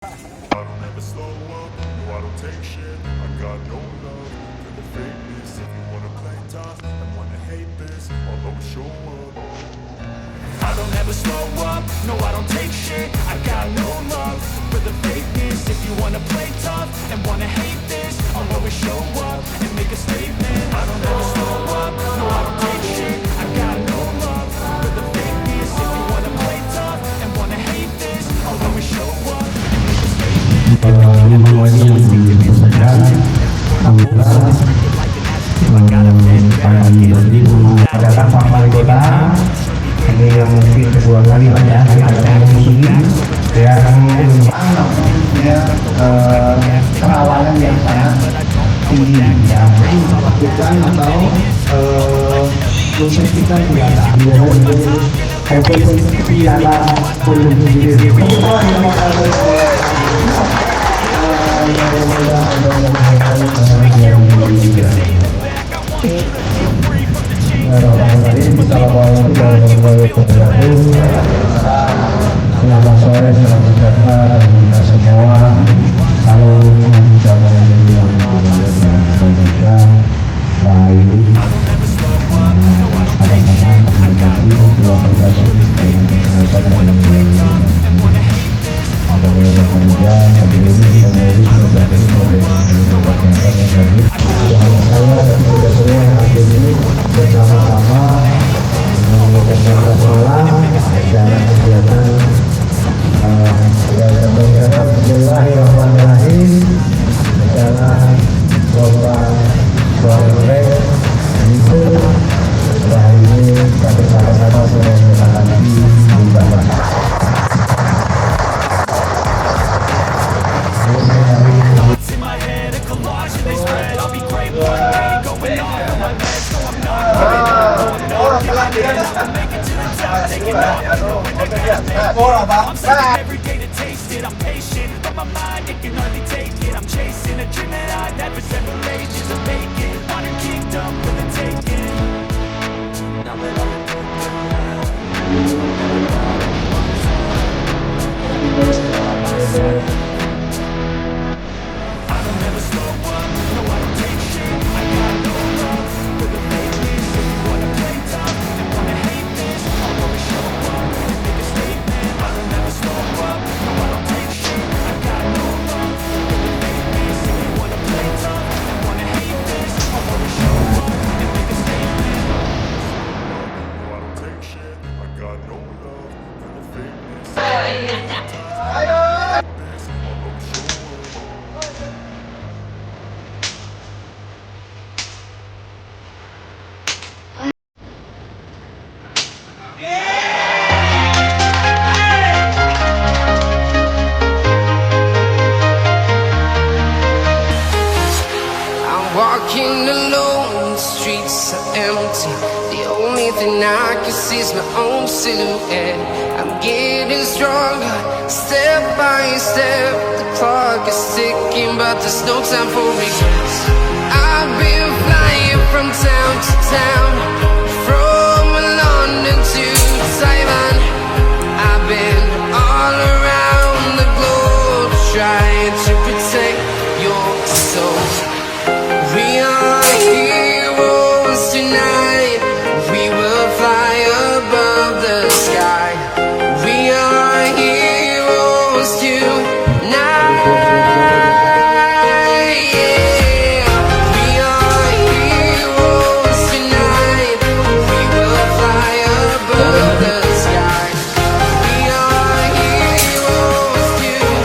I don't ever slow up, no I don't take shit. I got no love for the fakeness. If you wanna play tough and wanna hate this, I'll always show up. I don't ever slow up, no I don't take shit. I got no love for the fakeness. If you wanna play tough and wanna hate this, I'll always show up and make a statement. I don't ever slow up, no I don't take shit. I got no love for the fakeness. If you wanna play tough and wanna hate this, I'll always show up and make a statement. Adalah Pak Wali Kota ini yang mungkin kedua kali ya perawanan yang sangat tinggi ya bukan atau proses kita tidak ada piala belum sendiri selamat sore, selamat sejahtera kita semua. Kalau bisa menjadi yang Indonesia baik, ada komunikasi dua prestasi dengan kesehatan dan ada bekerja sendiri sendiri sebagai saya dan saudara yang hadir ini bersama-sama mengucapkan basmalah dalam kegiatan Bismillahirrahmanirrahim dalam lomba sore itu setelah ini kami sama-sama sudah menghadapi ibadah. Every day to taste it, I'm patient, but my mind, it can hardly take it. I'm chasing a dream that I've had for several ages. I'm vacant, want a kingdom for the taking. Now that I'm I don't ever slow up, no I don't take shit. I got no love for the fakeness. If you wanna play tough and wanna hate this, I'll always show up and make a statement. I don't ever slow up, no I don't take shit. I got no love for the fakeness. If you wanna play tough and wanna hate this, I'll always show up and make a statement. No I don't take shit. I got no love for the fakeness. Walking alone, the streets are empty. The only thing I can see is my own silhouette. I'm getting stronger, step by step. The clock is ticking, but there's no time for regrets. I've been flying from town to town, from London to Taiwan. I've been all around the globe, trying to protect your soul. We are heroes tonight. We will fly above the sky. We are heroes tonight. Yeah. We are heroes tonight. We will fly above the sky. We are heroes tonight.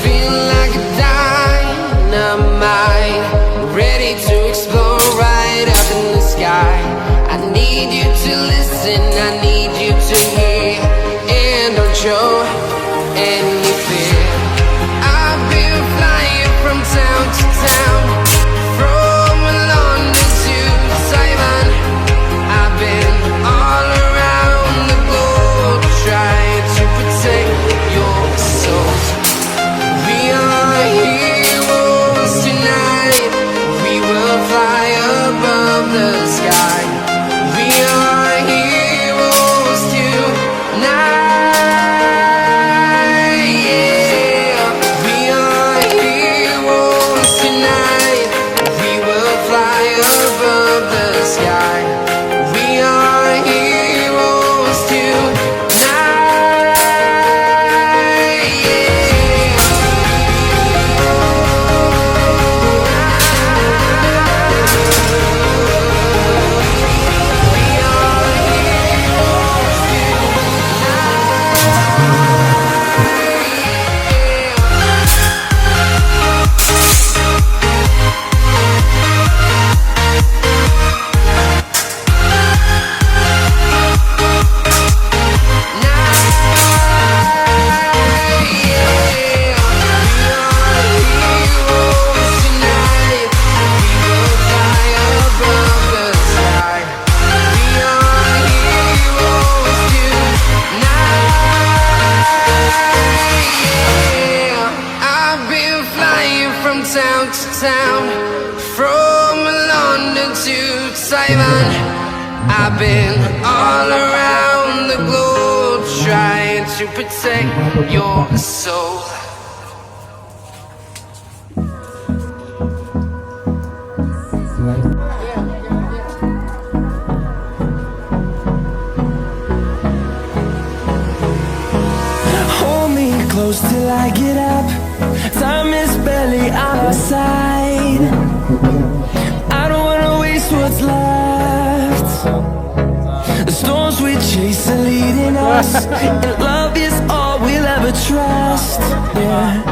Feeling like a dynamite, ready to explore right up in the sky. I need you to listen, I need you to hear, and don't show any fear. I've been flying from town to town, from London to Taiwan. I've been all around the globe, town, from London to Taiwan. I've been all around the globe trying to protect your soul. Hold me close till I get up. Time is barely on our side. I don't wanna waste what's left. The storms we chase are leading us, and love is all we'll ever trust. Yeah,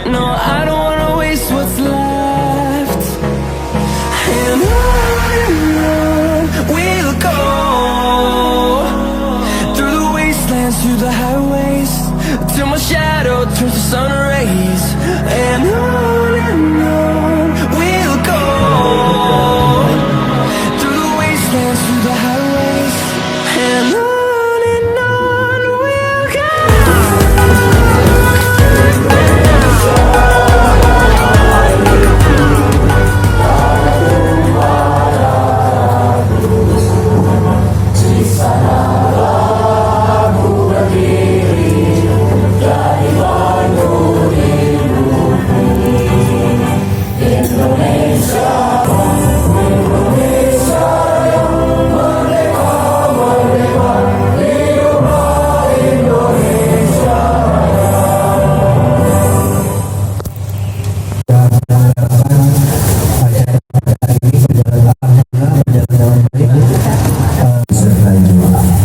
no, I don't wanna waste what's left. And on we'll go, through the wastelands, through the highways, till my shadow turns to sun rays. And on we'll go, through the wastelands, through the highways, and on we'll go.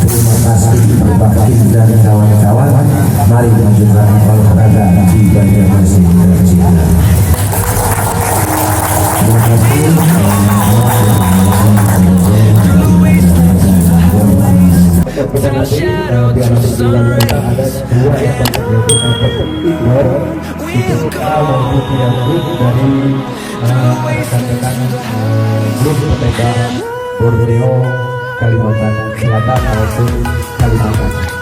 Terima kasih Bapak Kim dan kawan-kawan. Mari melanjutkan olahraga di Banjarmasin dan Cina. Terima kasih. Till my shadow turns to sun rays. We'll go. Borneo, Kalimantan Selatan maupun Kalimantan.